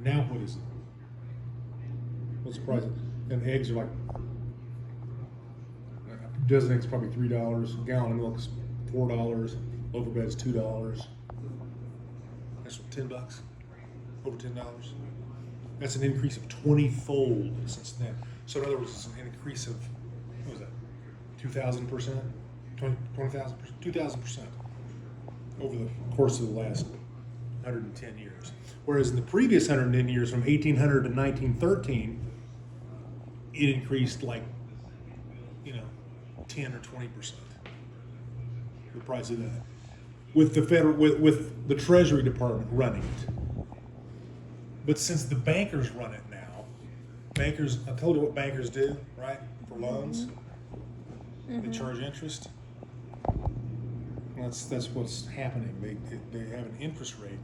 Now what is it? What's the price? And eggs are like, a dozen eggs probably $3. A gallon of milk's $4. Loaf of bread's $2. That's what, $10? Over $10. That's an increase of 20-fold since then. So in other words, it's an increase of, what was that, 2,000%? 20,000%? 2,000% over the course of the last 110 years. Whereas in the previous 110 years, from 1800 to 1913, it increased like, 10 or 20%. The price of that. With the federal, with the Treasury Department running it. But since the bankers run it now, bankers, I told you what bankers do, right? For loans, they charge interest. That's what's happening. They have an interest rate,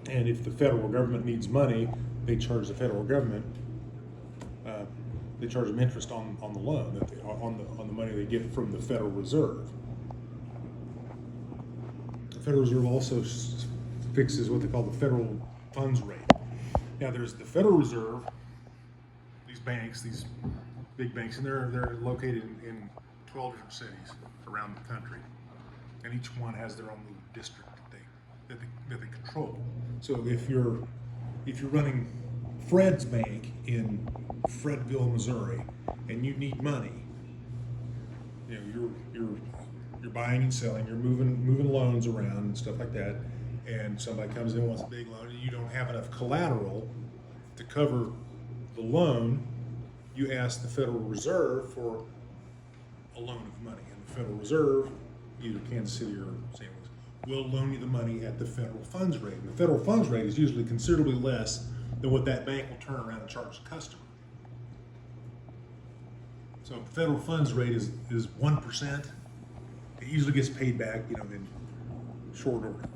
and if the federal government needs money, they charge the federal government. They charge them interest on the loan that on the money they get from the Federal Reserve. The Federal Reserve also fixes what they call the federal funds rate. Now there's the Federal Reserve. These banks, these big banks, and they're located in 12 different cities around the country, and each one has their own little district that they control. So if you're running Fred's Bank in Fredville, Missouri, and you need money, you're buying and selling, you're moving loans around and stuff like that, and somebody comes in and wants a big loan, and you don't have enough collateral to cover the loan, you ask the Federal Reserve for a loan of money, and the Federal Reserve, either Kansas City or St. Louis, will loan you the money at the federal funds rate. And the federal funds rate is usually considerably less than what that bank will turn around and charge the customer. So the federal funds rate is 1%. It usually gets paid back, in short order.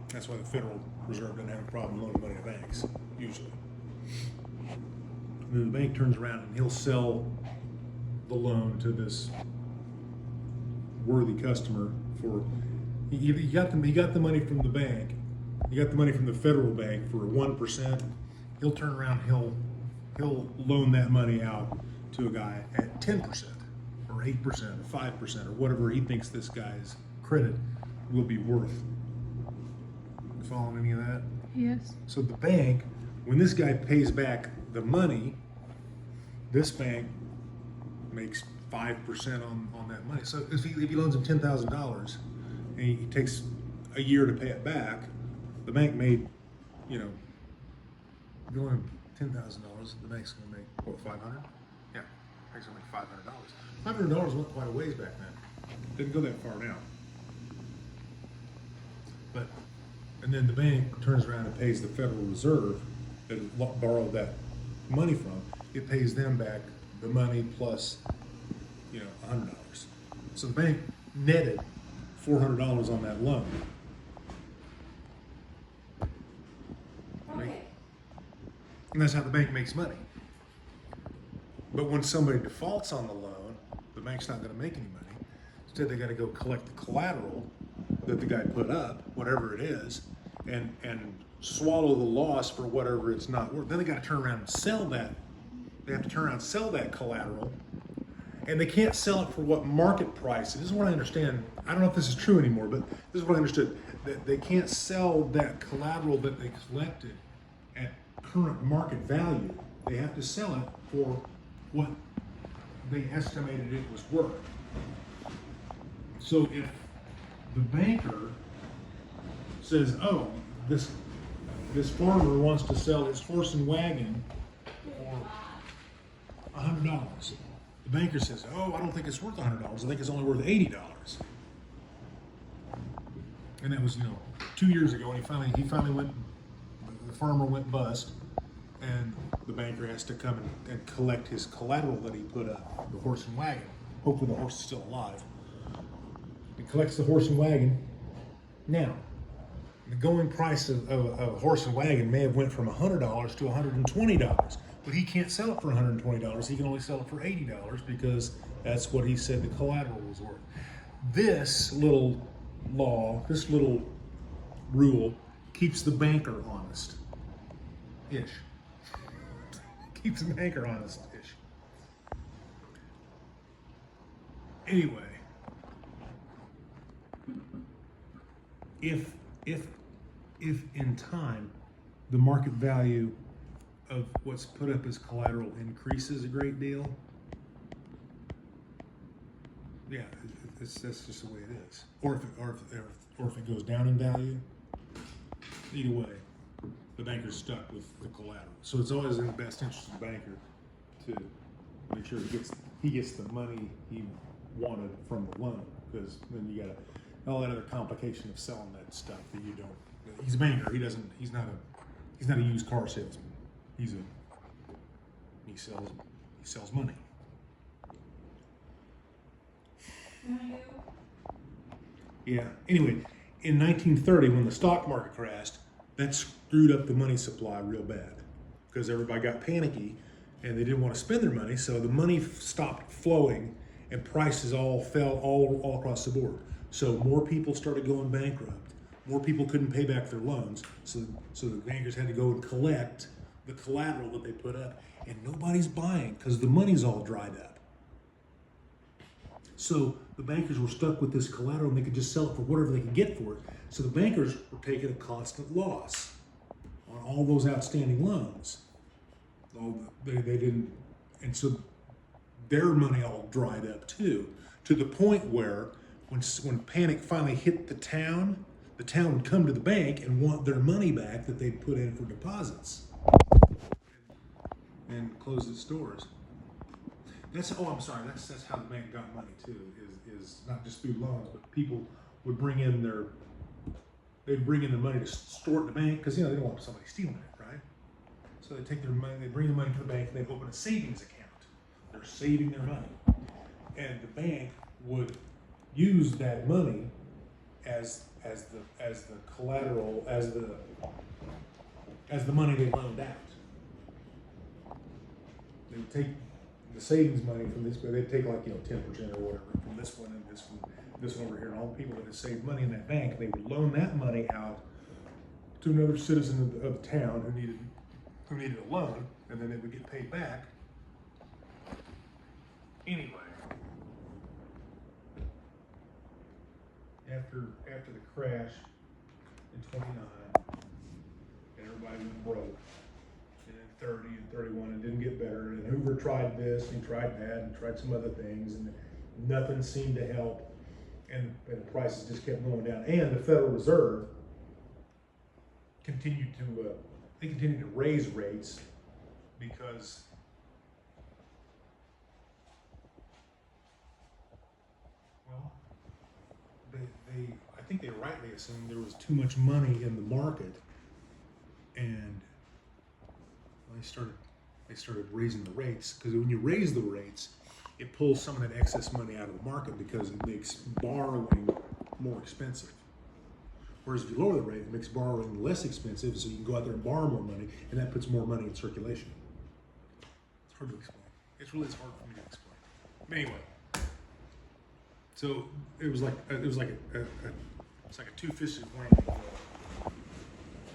That's why the Federal Reserve doesn't have a problem loaning money to banks, usually. And then the bank turns around and he'll sell the loan to this worthy customer for, he got the money from the bank, you got the money from the federal bank for 1%, he'll turn around, he'll loan that money out to a guy at 10% or 8% or 5% or whatever he thinks this guy's credit will be worth. You following any of that? Yes. So the bank, when this guy pays back the money, this bank makes 5% on that money. So if he loans him $10,000 and he takes a year to pay it back, the bank made, if you loan him $10,000, the bank's going to make, what, $500? Yeah, the bank's going to make $500. $500 went quite a ways back then. Didn't go that far now. And then the bank turns around and pays the Federal Reserve that it borrowed that money from. It pays them back the money plus, $100. So the bank netted $400 on that loan. Right? And that's how the bank makes money. But when somebody defaults on the loan, the bank's not going to make any money. Instead, they got to go collect the collateral that the guy put up, whatever it is, and swallow the loss for whatever it's not worth. Then they got to turn around and sell that. They have to turn around and sell that collateral, and they can't sell it for what market price. This is what I understand. I don't know if this is true anymore, but this is what I understood. That they can't sell that collateral that they collected at current market value. They have to sell it for what they estimated it was worth. So if the banker says, "Oh, this farmer wants to sell his horse and wagon for $100," the banker says, "Oh, I don't think it's worth $100. I think it's only worth $80." And that was 2 years ago, and he finally went. The farmer went bust, and the banker has to come and collect his collateral that he put up, the horse and wagon. Hopefully, the horse is still alive. He collects the horse and wagon. Now, the going price of a horse and wagon may have went from $100 to $120, but he can't sell it for $120. He can only sell it for $80 because that's what he said the collateral was worth. This little law, this little rule keeps the banker honest. Ish. Keeps the banker honest. Ish. Anyway, if in time the market value of what's put up as collateral increases a great deal, yeah, that's just the way it is. Or if it goes down in value, either way, the banker's stuck with the collateral. So it's always in the best interest of the banker to make sure he gets the money he wanted from the loan, because then you got all that other complication of selling that stuff that you don't. He's a banker. He's not a used car salesman. He sells money. Yeah. Anyway, in 1930, when the stock market crashed, that screwed up the money supply real bad, because everybody got panicky and they didn't want to spend their money, so the money stopped flowing and prices all fell all across the board. So more people started going bankrupt. More people couldn't pay back their loans, so the bankers had to go and collect the collateral that they put up, and nobody's buying because the money's all dried up. So the bankers were stuck with this collateral, and they could just sell it for whatever they could get for it. So the bankers were taking a constant loss on all those outstanding loans. They didn't, and so their money all dried up too, to the point where when panic finally hit the town would come to the bank and want their money back that they'd put in for deposits and close its doors. That's how the bank got money too, is not just through loans, but people would bring in their money to store it in the bank, because they don't want somebody stealing it, right? So they take their money, they bring the money to the bank, and they open a savings account. They're saving their money, and the bank would use that money as the collateral, as the money they loaned out. They would take the savings money from this, but they'd take 10% or whatever from this one and this one over here, and all the people that had saved money in that bank, they would loan that money out to another citizen of the town who needed a loan, and then they would get paid back. Anyway, after the crash in 29, everybody went broke. And in 30 and 31, it didn't get better. And Hoover tried this, and he tried that, and tried some other things, and nothing seemed to help. And the prices just kept going down. And the Federal Reserve continued to raise rates because I think they rightly assumed there was too much money in the market, and they started raising the rates, because when you raise the rates, it pulls some of that excess money out of the market, because it makes borrowing more expensive. Whereas if you lower the rate, it makes borrowing less expensive, so you can go out there and borrow more money, and that puts more money in circulation. It's hard to explain. It's hard for me to explain. But anyway. So it was like a two-fisted whammy.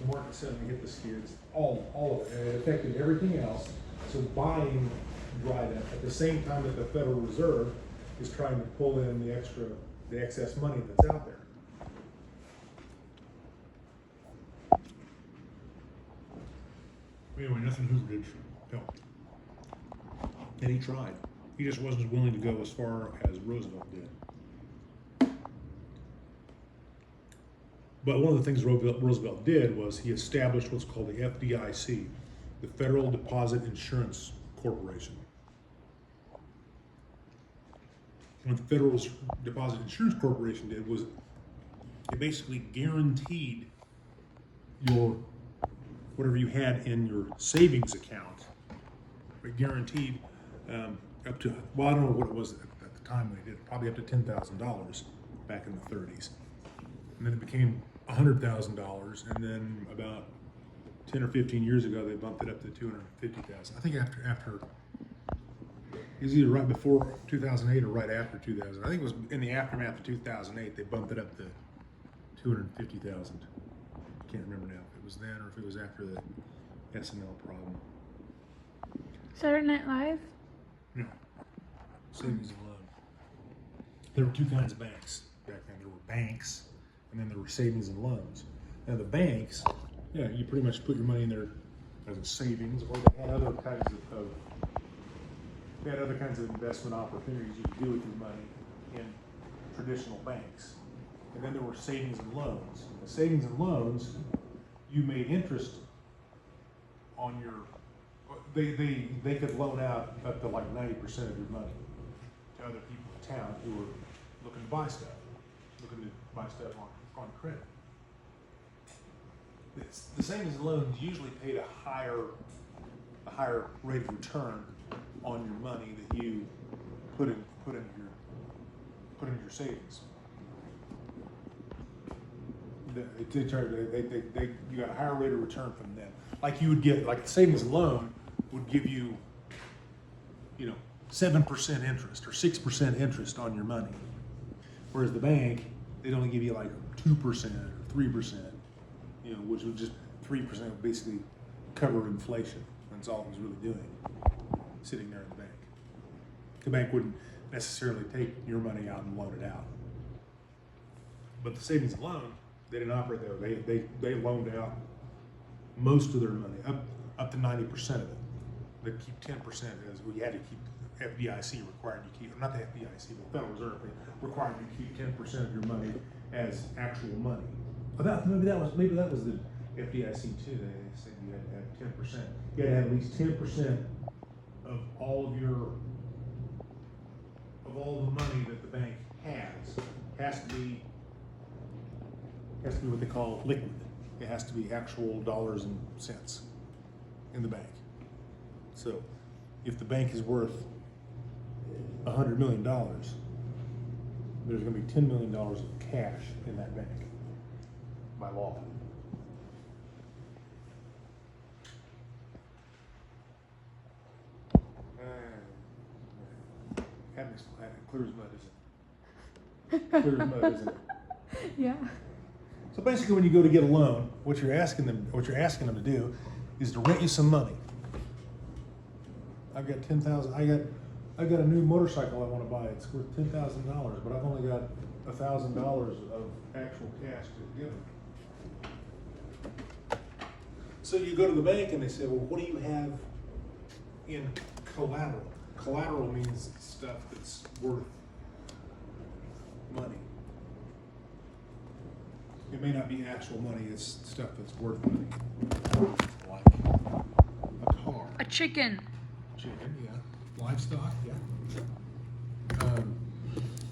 The market suddenly hit the skids, all of it, and it affected everything else. So buying dried up at the same time that the Federal Reserve is trying to pull in the excess money that's out there. Anyway, nothing Hoover did help, and he tried. He just wasn't willing to go as far as Roosevelt did. But one of the things Roosevelt did was he established what's called the FDIC, the Federal Deposit Insurance Corporation. What the Federal Deposit Insurance Corporation did was it basically guaranteed whatever you had in your savings account. It guaranteed up to, I don't know what it was at the time when they did it, probably up to $10,000 back in the 30s. And then it became $100,000, and then about 10 or 15 years ago, they bumped it up to $250,000. I think after it was either right before 2008 or right after 2000. I think it was in the aftermath of 2008 they bumped it up to $250,000 can't remember now if it was then or if it was after the SNL problem. Saturday Night Live? No. Savings and loan. There were two kinds of banks back then. There were banks, and then there were savings and loans. Now the banks, yeah, you pretty much put your money in there as a savings, or they had other kinds of investment opportunities you could do with your money in traditional banks. And then there were savings and loans. The savings and loans, you made interest on your. They could loan out up to like 90% of your money to other people in town who were looking to buy stuff on credit. The savings and loans usually paid a higher rate of return on your money that you put in your savings. You got a higher rate of return from them. Like you would get, like the savings and loan would give you, 7% interest or 6% interest on your money. Whereas the bank, they'd only give you like 2% or 3%, which would just 3% would basically cover inflation. That's all it was really doing, sitting there in the bank. The bank wouldn't necessarily take your money out and loan it out. But the savings and loan, they didn't operate that way. They loaned out most of their money, up to 90% of it. They keep 10% as you had to keep. FDIC required you keep, not the FDIC, but the Federal Reserve required you keep 10% of your money as actual money. Maybe that was the FDIC too. They said you had to have 10%. You had to have at least 10% of all the money that the bank has to be what they call liquid. It has to be actual dollars and cents in the bank. So if the bank is worth $100 million, there's going to be $10 million of cash in that bank by law. Clear as mud, isn't it? Yeah. So basically, when you go to get a loan, what you're asking them to do is to rent you some money. I've got $10,000. I've got a new motorcycle I want to buy. It's worth $10,000, but I've only got $1,000 of actual cash to give them. So you go to the bank and they say, well, what do you have in collateral? Collateral means stuff that's worth money. It may not be actual money, it's stuff that's worth money. Like a car. A chicken. Chicken, yeah. Livestock, yeah.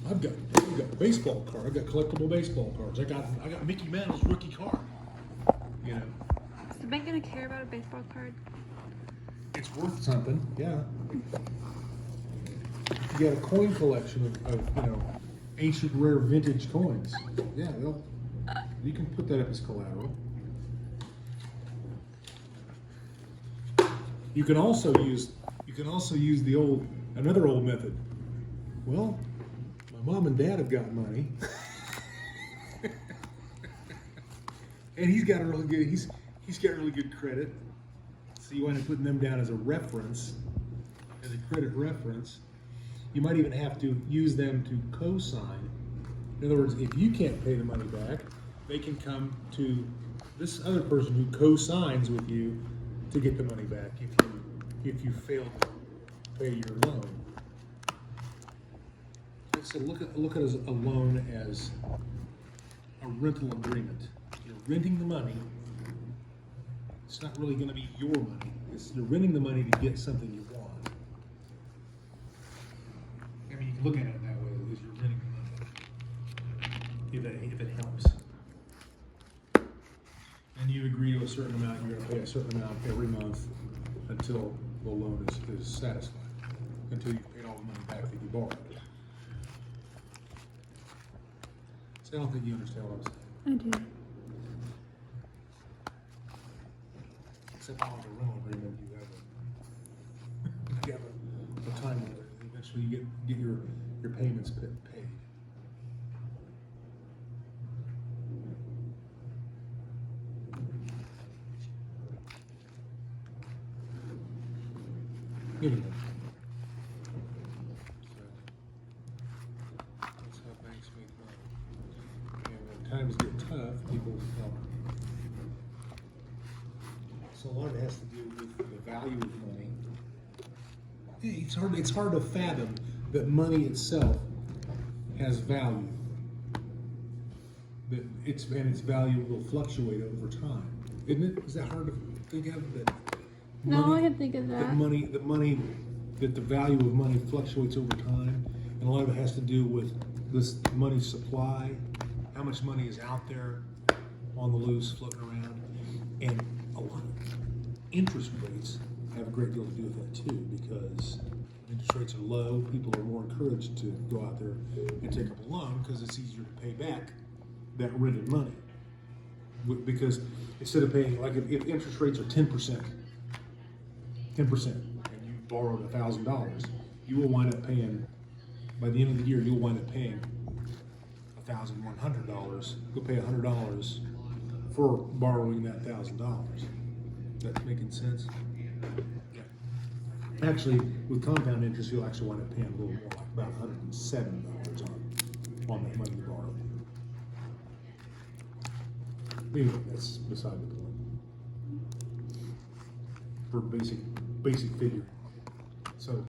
I've got a baseball card. I've got collectible baseball cards. I got Mickey Mantle's rookie card. Is the bank gonna care about a baseball card? It's worth something, yeah. You got a coin collection of ancient rare vintage coins. Yeah, you can put that up as collateral. You can also use another old method. Well, my mom and dad have got money, and he's got really good credit. So you wind up putting them down as a reference, as a credit reference. You might even have to use them to co-sign. In other words, if you can't pay the money back, they can come to this other person who co-signs with you to get the money back if you fail to pay your loan. So look at a loan as a rental agreement. You're renting the money. It's not really going to be your money. You're renting the money to get something you want. I mean, you can look at it that way, is you're renting the money. If it helps. And you agree to a certain amount, you're going to pay a certain amount every month until the loan is satisfied, until you've paid all the money back that you borrowed. So I don't think you understand what I'm saying. I do. Except on the rental agreement, you have a time limit. Eventually, you get your payments paid. Anyway. That's how banks make money. And when times get tough, people help. So a lot of it has to do with the value of money. It's hard to fathom that money itself has value. That its value will fluctuate over time. Isn't it? Is that hard to think of? That No, I can think of that. That the value of money fluctuates over time, and a lot of it has to do with this money supply, how much money is out there on the loose, floating around, and a lot of interest rates have a great deal to do with that too, because interest rates are low, people are more encouraged to go out there and take up a loan because it's easier to pay back that rented money. Because instead of paying, like if interest rates are 10%, and you borrowed $1,000, you will wind up paying, by the end of the year, you'll wind up paying $1,100. You'll pay $100 for borrowing that $1,000. That's making sense? Yeah. Actually, with compound interest, you'll actually wind up paying a little more, like about $107 on that money you borrowed. Anyway, that's beside the point. For basic figure. So